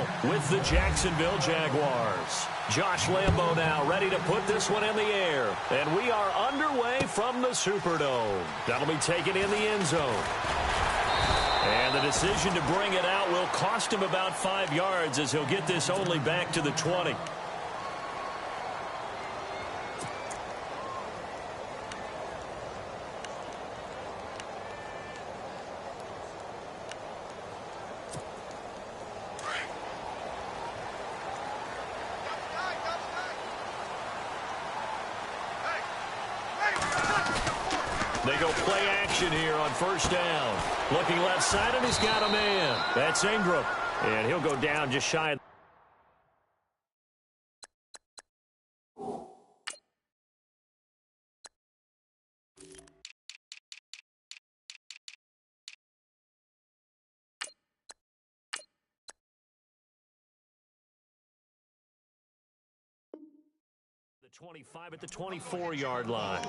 battle with the Jacksonville Jaguars. Josh Lambo now ready to put this one in the air. And we are underway from the Superdome. That'll be taken in the end zone. And the decision to bring it out will cost him about 5 yards as he'll get this only back to the 20. They go play action here on first down. Looking left side, and he's got a man. That's Ingram. And he'll go down just shy of the 25 at the 24-yard line.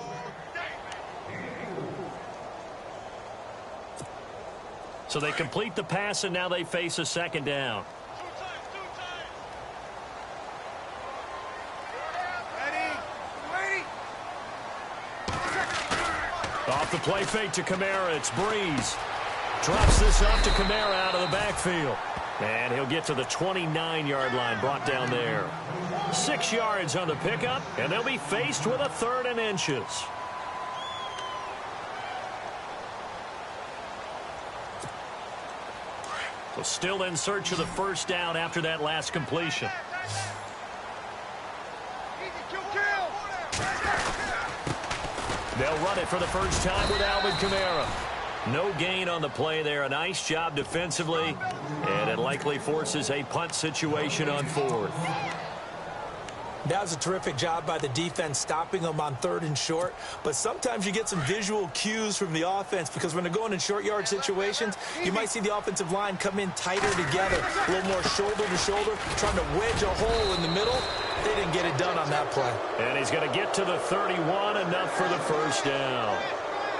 So they complete the pass, and now they face a second down. Off the play fake to Kamara, it's Breeze. Drops this off to Kamara out of the backfield. And he'll get to the 29-yard line, brought down there. 6 yards on the pickup, and they'll be faced with a 3rd and inches. So still in search of the first down after that last completion. They'll run it for the first time with Alvin Kamara. No gain on the play there. A nice job defensively, and it likely forces a punt situation on 4th. That was a terrific job by the defense stopping them on 3rd and short. But sometimes you get some visual cues from the offense because when they're going in short yard situations, you might see the offensive line come in tighter together, a little more shoulder to shoulder, trying to wedge a hole in the middle. They didn't get it done on that play. And he's going to get to the 31, enough for the first down.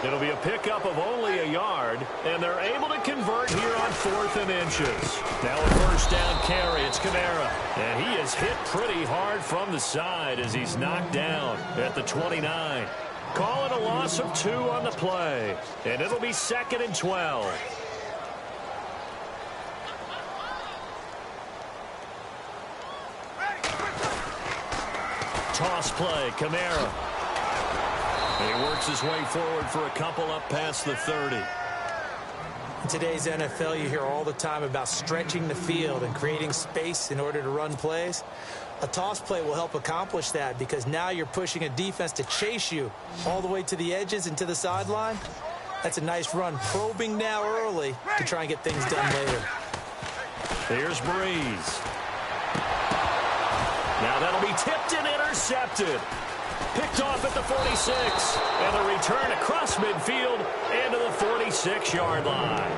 It'll be a pickup of only a yard, and they're able to convert here on 4th and inches. Now a first down carry. It's Kamara, and he is hit pretty hard from the side as he's knocked down at the 29. Call it a loss of 2 on the play, and it'll be 2nd and 12. Toss play, Kamara. He works his way forward for a couple up past the 30. In today's NFL, you hear all the time about stretching the field and creating space in order to run plays. A toss play will help accomplish that because now you're pushing a defense to chase you all the way to the edges and to the sideline. That's a nice run, probing now early to try and get things done later. Here's Breeze. Now that'll be tipped and intercepted. Picked off at the 46, and the return across midfield and to the 46-yard line.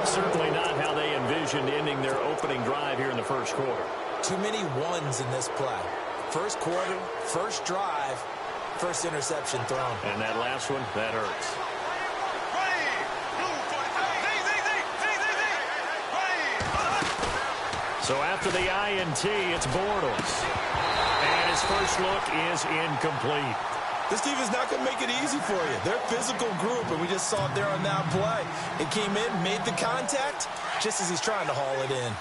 Certainly not how they envisioned ending their opening drive here in the first quarter. Too many ones in this play. First quarter, first drive, first interception thrown. And that last one, that hurts. So after the INT, it's Bortles. And his first look is incomplete. This defense is not going to make it easy for you. They're a physical group, and we just saw it there on that play. It came in, made the contact, just as he's trying to haul it in.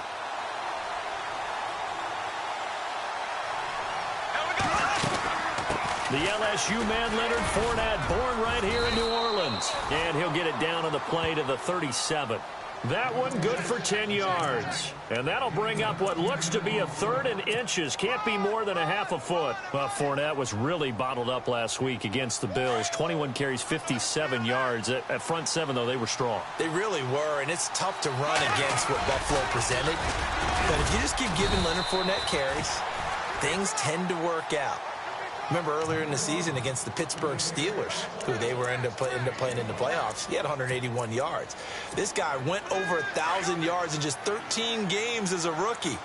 The LSU man, Leonard Fournette, born right here in New Orleans. And he'll get it down on the play to the 37. That one good for 10 yards. And that'll bring up what looks to be a 3rd and inches. Can't be more than a half a foot. Well, Fournette was really bottled up last week against the Bills. 21 carries, 57 yards. At front 7, though, they were strong. They really were, and it's tough to run against what Buffalo presented. But if you just keep giving Leonard Fournette carries, things tend to work out. Remember earlier in the season against the Pittsburgh Steelers, who they were end up playing in the playoffs, he had 181 yards. This guy went over 1,000 yards in just 13 games as a rookie.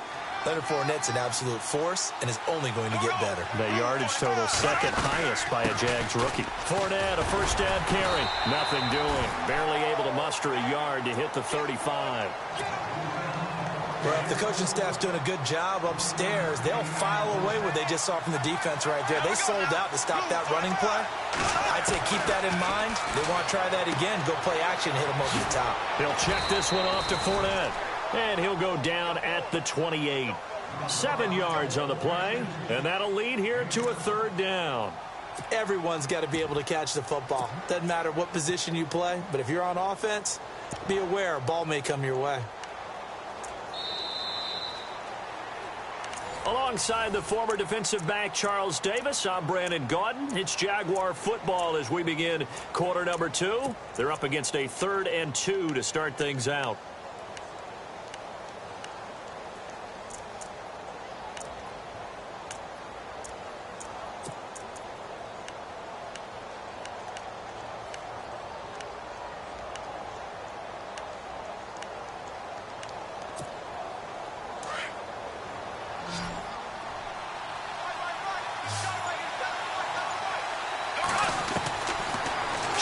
Leonard Fournette's an absolute force and is only going to get better. The yardage total second highest by a Jags rookie. Fournette, a first down carry. Nothing doing. Barely able to muster a yard to hit the 35. Well, if the coaching staff's doing a good job upstairs, they'll file away what they just saw from the defense right there. They sold out to stop that running play. I'd say keep that in mind. They want to try that again. Go play action, hit them over the top. He'll check this one off to Fournette. And he'll go down at the 28. 7 yards on the play, and that'll lead here to a third down. Everyone's got to be able to catch the football. Doesn't matter what position you play, but if you're on offense, be aware a ball may come your way. Alongside the former defensive back Charles Davis, I'm Brandon Gaudin. It's Jaguar football as we begin quarter number 2. They're up against a 3rd and 2 to start things out.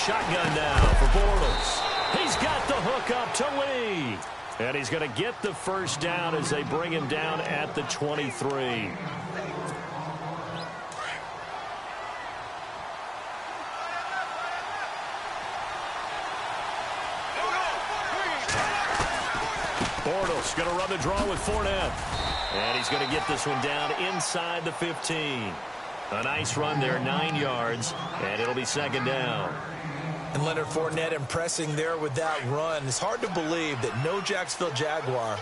Shotgun now for Bortles. He's got the hook up to Lee. And he's going to get the first down as they bring him down at the 23. Bortles going to run the draw with Fournette. And he's going to get this one down inside the 15. A nice run there, 9 yards, and it'll be second down. And Leonard Fournette impressing there with that run. It's hard to believe that no Jacksonville Jaguar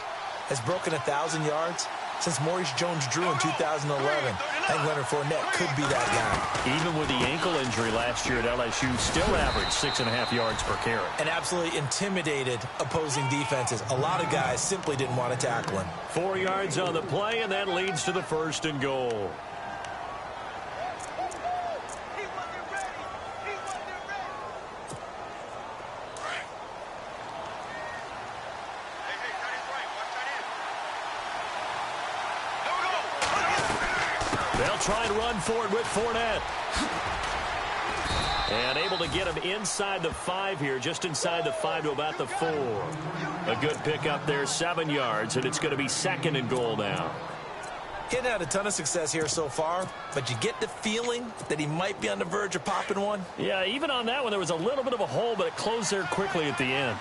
has broken 1,000 yards since Maurice Jones-Drew in 2011. I think Leonard Fournette could be that guy. Even with the ankle injury last year at LSU, still averaged 6.5 yards per carry. And absolutely intimidated opposing defenses. A lot of guys simply didn't want to tackle him. 4 yards on the play, and that leads to the 1st and goal. They'll try and run for it with Fournette. And able to get him inside the 5 here, just inside the 5 to about the 4. A good pickup there, 7 yards, and it's going to be 2nd and goal now. He hadn't had a ton of success here so far, but you get the feeling that he might be on the verge of popping one. Yeah, even on that one, there was a little bit of a hole, but it closed there quickly at the end.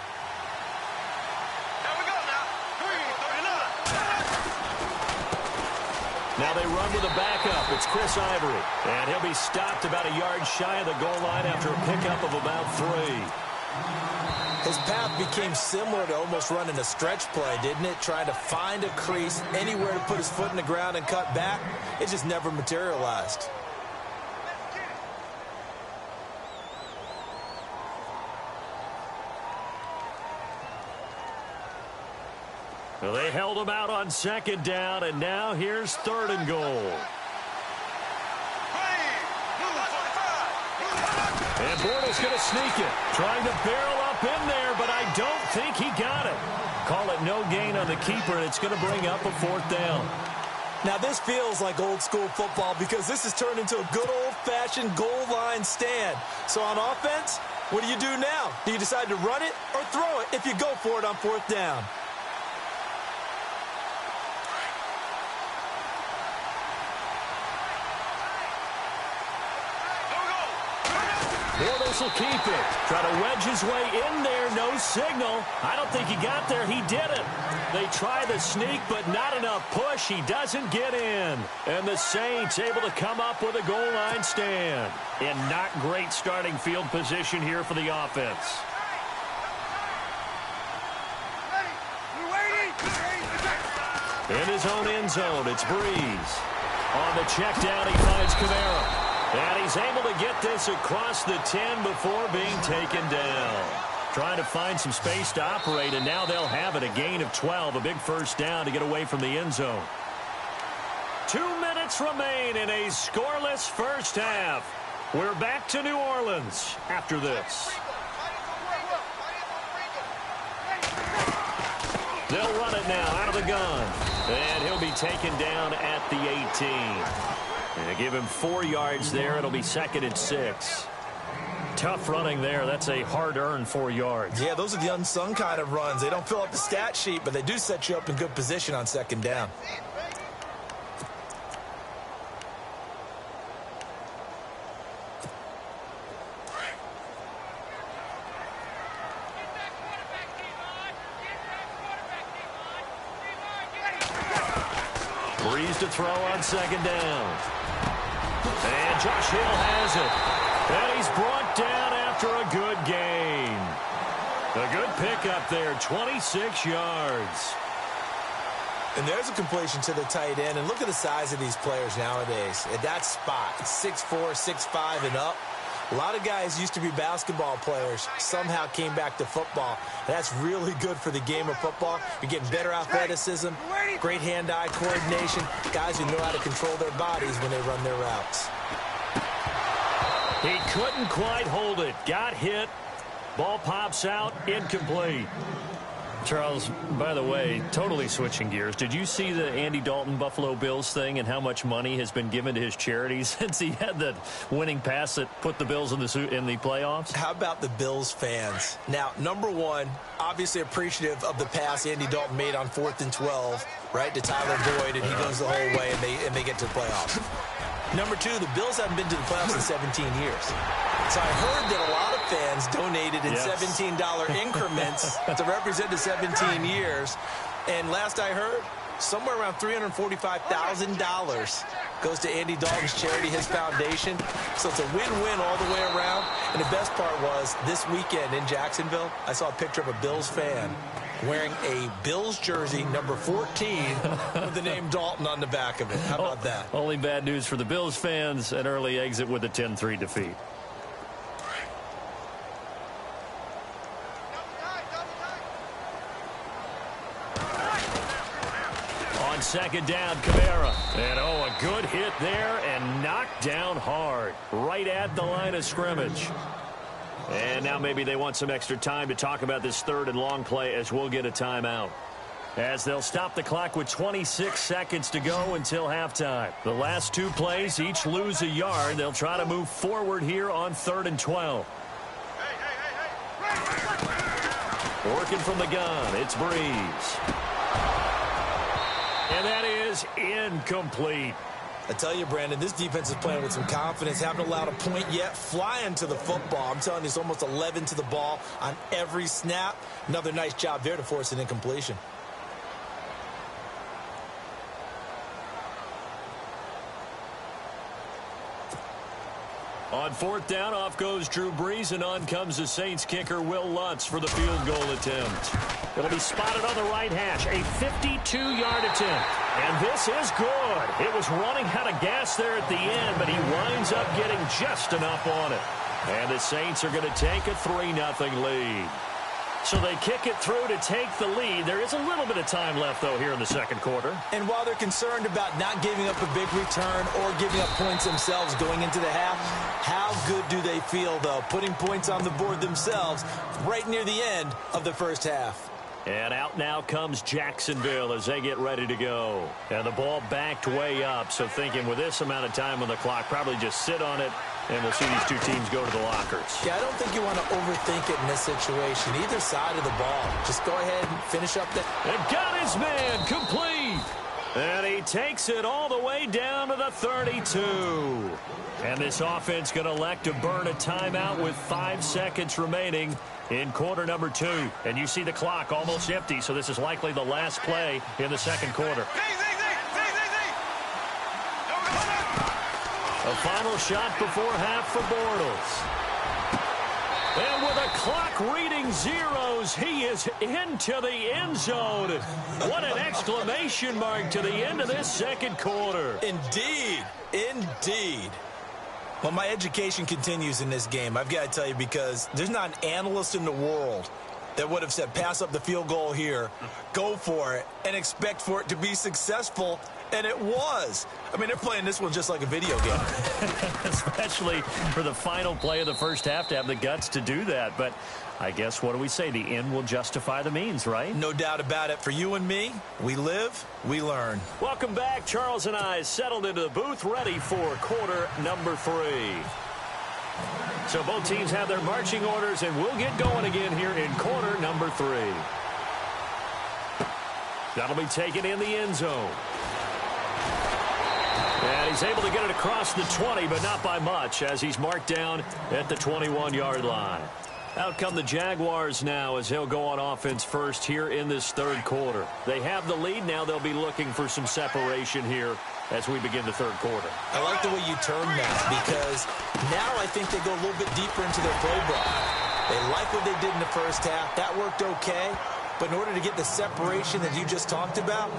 Now they run with a backup. It's Chris Ivory. And he'll be stopped about a yard shy of the goal line after a pickup of about 3. His path became similar to almost running a stretch play, didn't it? Trying to find a crease, anywhere to put his foot in the ground and cut back. It just never materialized. Well, they held him out on 2nd down, and now here's 3rd and goal. And Bortles going to sneak it. Trying to barrel up in there, but I don't think he got it. Call it no gain on the keeper, and it's going to bring up a 4th down. Now, this feels like old school football because this has turned into a good old-fashioned goal line stand. So on offense, what do you do now? Do you decide to run it or throw it if you go for it on 4th down? Bortles will keep it. Try to wedge his way in there. No signal. I don't think he got there. He didn't. They try the sneak, but not enough push. He doesn't get in. And the Saints able to come up with a goal line stand. And not great starting field position here for the offense. In his own end zone, it's Breeze. On the check down, he finds Kamara. And he's able to get this across the 10 before being taken down. Trying to find some space to operate, and now they'll have it. A gain of 12, a big first down to get away from the end zone. 2 minutes remain in a scoreless first half. We're back to New Orleans after this. They'll run it now out of the gun. And he'll be taken down at the 18. And they give him 4 yards there. It'll be 2nd and 6. Tough running there. That's a hard-earned 4 yards. Yeah, those are the unsung kind of runs. They don't fill up the stat sheet, but they do set you up in good position on second down. Breeze to throw on second down. And Josh Hill has it. And he's brought down after a good gain. A good pickup there, 26 yards. And there's a completion to the tight end. And look at the size of these players nowadays. At that spot, 6'4", 6'5", and up. A lot of guys used to be basketball players, somehow came back to football. That's really good for the game of football. You're getting better athleticism, great hand-eye coordination, guys who know how to control their bodies when they run their routes. He couldn't quite hold it. Got hit. Ball pops out. Incomplete. Charles, by the way, totally switching gears. Did you see the Andy Dalton Buffalo Bills thing and how much money has been given to his charities since he had the winning pass that put the Bills in the playoffs? How about the Bills fans? Now, number one, obviously appreciative of the pass Andy Dalton made on 4th and 12, right, to Tyler Boyd, and he goes the whole way, and they get to the playoffs. Number two, the Bills haven't been to the playoffs in 17 years. So I heard that a lot of fans donated in $17 increments to represent the 17 years. And last I heard, somewhere around $345,000 goes to Andy Dalton's charity, his foundation. So it's a win-win all the way around. And the best part was, this weekend in Jacksonville, I saw a picture of a Bills fan wearing a Bills jersey, number 14, with the name Dalton on the back of it. How about that? Only bad news for the Bills fans, an early exit with a 10-3 defeat. On second down, Kamara. And, a good hit there and knocked down hard right at the line of scrimmage. And now maybe they want some extra time to talk about this third and long play as we'll get a timeout. As they'll stop the clock with 26 seconds to go until halftime. The last two plays each lose a yard. They'll try to move forward here on 3rd and 12. Working from the gun, it's Breeze. And that is incomplete. I tell you, Brandon, this defense is playing with some confidence. Haven't allowed a point yet. Flying to the football. I'm telling you, it's almost 11 to the ball on every snap. Another nice job there to force an incompletion. On 4th down, off goes Drew Brees, and on comes the Saints kicker, Will Lutz, for the field goal attempt. It'll be spotted on the right hash, a 52-yard attempt. And this is good. It was running out of gas there at the end, but he winds up getting just enough on it. And the Saints are going to take a 3-0 lead. So they kick it through to take the lead. There is a little bit of time left, though, here in the second quarter. And while they're concerned about not giving up a big return or giving up points themselves going into the half, how good do they feel, though, putting points on the board themselves right near the end of the first half? And out now comes Jacksonville as they get ready to go. And the ball backed way up, so thinking with this amount of time on the clock, probably just sit on it, and we'll see these two teams go to the lockers. Yeah, I don't think you want to overthink it in this situation. Either side of the ball. Just go ahead and finish up the... And got his man complete. And he takes it all the way down to the 32. And this offense going to elect to burn a timeout with 5 seconds remaining in quarter number 2. And you see the clock almost empty, so this is likely the last play in the second quarter. A final shot before half for Bortles. And with a clock reading zeros, he is into the end zone. What an exclamation mark to the end of this second quarter. Indeed. Indeed. Well, my education continues in this game, I've got to tell you, because there's not an analyst in the world that would have said pass up the field goal here, go for it, and expect for it to be successful. And it was. I mean, they're playing this one just like a video game. Especially for the final play of the first half to have the guts to do that. But I guess, what do we say? The end will justify the means, right? No doubt about it. For you and me, we live, we learn. Welcome back. Charles and I settled into the booth, ready for quarter number 3. So both teams have their marching orders, and we'll get going again here in quarter number 3. That'll be taken in the end zone. And he's able to get it across the 20, but not by much, as he's marked down at the 21-yard line. Out come the Jaguars now as he'll go on offense first here in this third quarter. They have the lead. Now they'll be looking for some separation here as we begin the third quarter. I like the way you term that, because now I think they go a little bit deeper into their playbook. They like what they did in the first half. That worked okay. But in order to get the separation that you just talked about,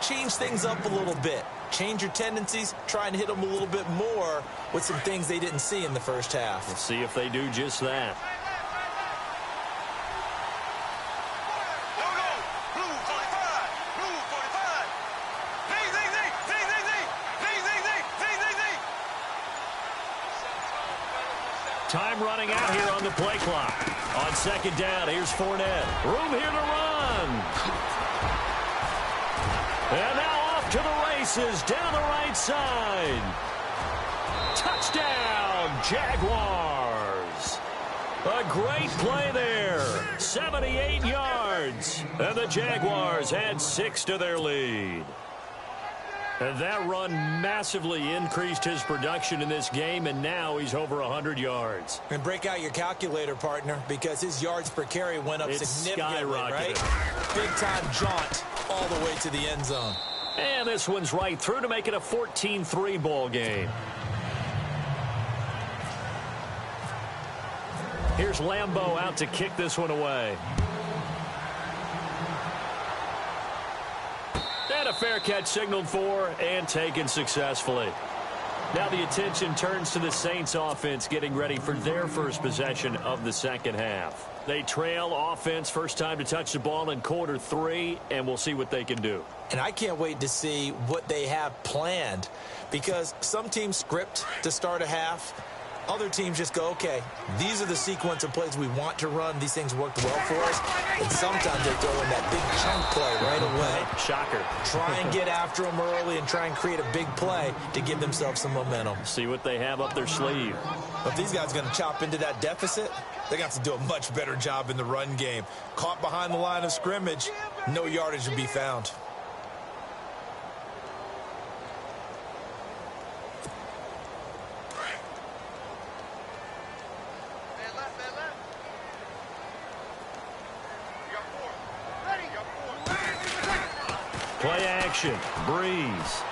change things up a little bit. Change your tendencies, try and hit them a little bit more with some things they didn't see in the first half. Let's see if they do just that. Time running out here on the play clock. On second down, here's Fournette. Room here to run. And now off to the races down the right side. Touchdown, Jaguars. A great play there. 78 yards. And the Jaguars add 6 to their lead. And that run massively increased his production in this game, and now he's over 100 yards. And break out your calculator, partner, because his yards per carry went up significantly, right? Big-time jaunt all the way to the end zone. And this one's right through to make it a 14-3 ball game. Here's Lambeau out to kick this one away. And a fair catch signaled for and taken successfully. Now the attention turns to the Saints offense getting ready for their first possession of the second half. They trail offense first time to touch the ball in quarter 3, and we'll see what they can do. And I can't wait to see what they have planned, because some teams script to start a half. Other teams just go, okay, these are the sequence of plays we want to run. These things worked well for us. And sometimes they throw in that big chunk play right away. Shocker. Try and get after them early and try and create a big play to give themselves some momentum. See what they have up their sleeve. If these guys are going to chop into that deficit, they're going to have to do a much better job in the run game. Caught behind the line of scrimmage, no yardage to be found. Play action. Breeze.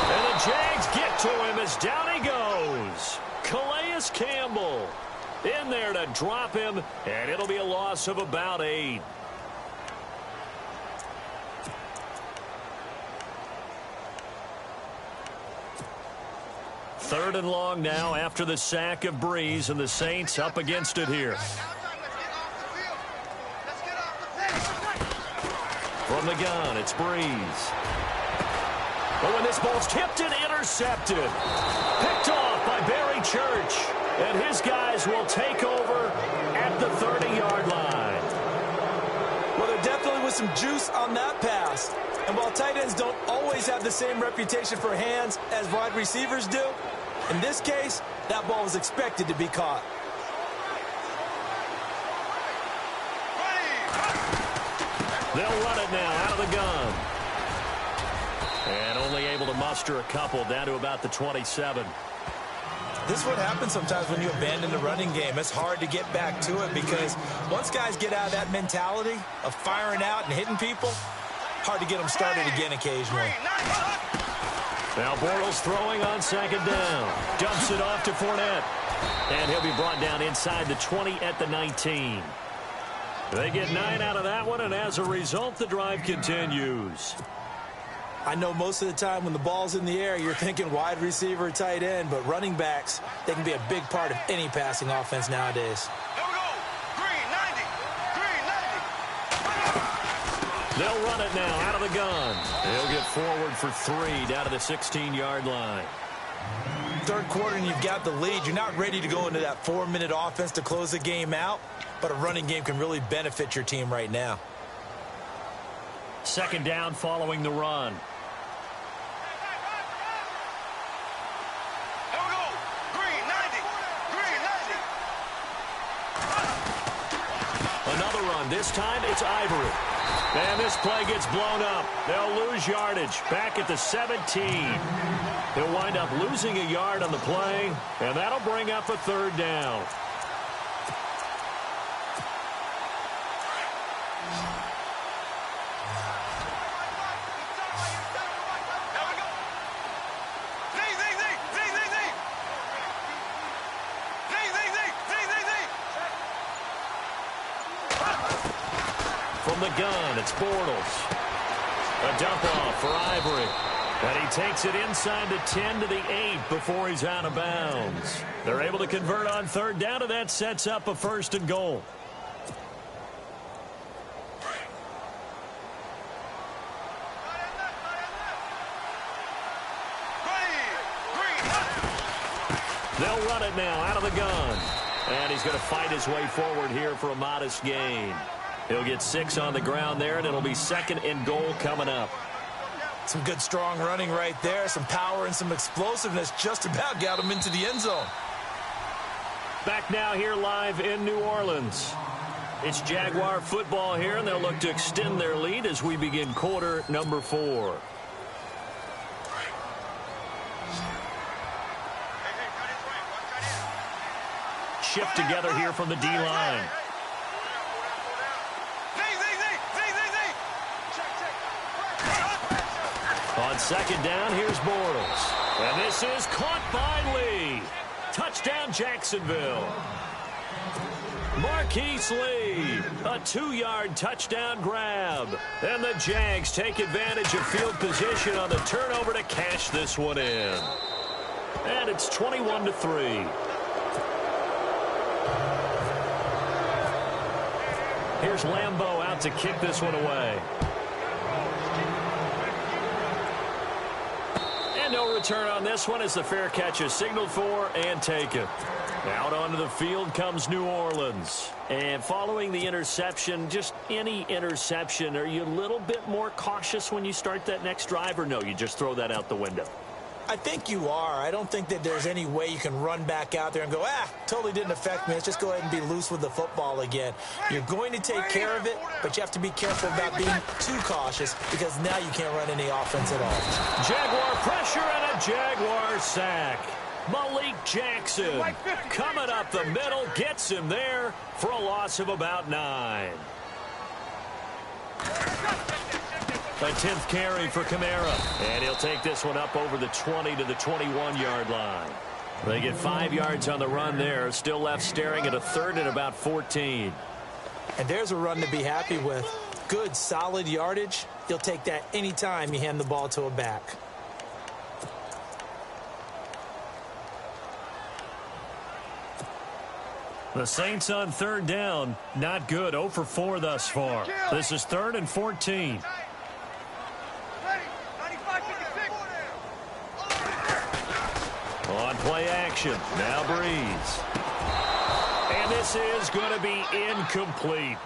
And the Jags get to him as down he goes. Calais Campbell in there to drop him, and it'll be a loss of about 8. Third and long now after the sack of Breeze, and the Saints up against it here. From the gun, it's Breeze. But when this ball's tipped and intercepted, picked off by Barry Church, and his guys will take over at the 30-yard line. Well, there definitely was some juice on that pass. And while tight ends don't always have the same reputation for hands as wide receivers do, in this case, that ball was expected to be caught. They'll run it now out of the gun. And only able to muster a couple down to about the 27. This is what happens sometimes when you abandon the running game. It's hard to get back to it because once guys get out of that mentality of firing out and hitting people, hard to get them started again occasionally. Now Bortles throwing on second down. Dumps it off to Fournette. And he'll be brought down inside the 20 at the 19. They get 9 out of that one, and as a result, the drive continues. I know most of the time when the ball's in the air, you're thinking wide receiver, tight end, but running backs, they can be a big part of any passing offense nowadays. Here we go. Green 90. Green 90. They'll run it now out of the gun. They'll get forward for 3 down to the 16-yard line. Third quarter and you've got the lead. You're not ready to go into that 4-minute offense to close the game out, but a running game can really benefit your team right now. Second down following the run. Here we go. Green 90. This time it's Ivory. And this play gets blown up. They'll lose yardage back at the 17. He'll wind up losing a yard on the play, and that'll bring up a third down. From the gun, it's Bortles. A dump off for Ivory. And he takes it inside the 10 to the 8 before he's out of bounds. They're able to convert on third down, and that sets up a 1st and goal. They'll run it now out of the gun. And he's going to fight his way forward here for a modest gain. He'll get 6 on the ground there, and it'll be 2nd and goal coming up. Some good, strong running right there. Some power and some explosiveness just about got him into the end zone. Back now here live in New Orleans. It's Jaguar football here, and they'll look to extend their lead as we begin quarter number 4. Shift together here from the D-line. On 2nd down, here's Bortles. And this is caught by Lee. Touchdown, Jacksonville. Marquise Lee, a 2-yard touchdown grab. And the Jags take advantage of field position on the turnover to cash this one in. And it's 21-3. Here's Lambeau out to kick this one away. And no return on this one as the fair catch is signaled for and taken. Out onto the field comes New Orleans. And following the interception, just any interception, are you a little bit more cautious when you start that next drive, or no, you just throw that out the window? I think you are. I don't think that there's any way you can run back out there and go, totally didn't affect me. Let's just go ahead and be loose with the football again. You're going to take care of it, but you have to be careful about being too cautious because now you can't run any offense at all. Jaguar pressure and a Jaguar sack. Malik Jackson coming up the middle, gets him there for a loss of about 9. A 10th carry for Kamara. And he'll take this one up over the 20 to the 21-yard line. They get 5 yards on the run there. Still left staring at a 3rd and about 14. And there's a run to be happy with. Good, solid yardage. You'll take that anytime you hand the ball to a back. The Saints on 3rd down. Not good. 0 for 4 thus far. This is 3rd and 14. On play action. Now Breeze. And this is going to be incomplete.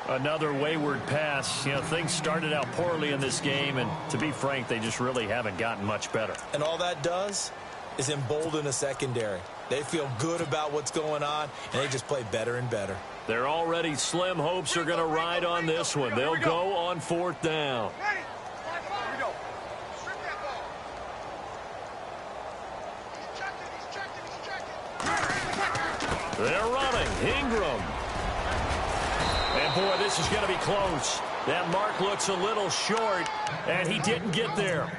Another wayward pass. You know, things started out poorly in this game, and to be frank, they just really haven't gotten much better. And all that does is embolden a secondary. They feel good about what's going on, and they just play better and better. Their already slim hopes are going to ride on this one. They'll go on 4th down. They're running. Ingram. And, boy, this is going to be close. That mark looks a little short, and he didn't get there.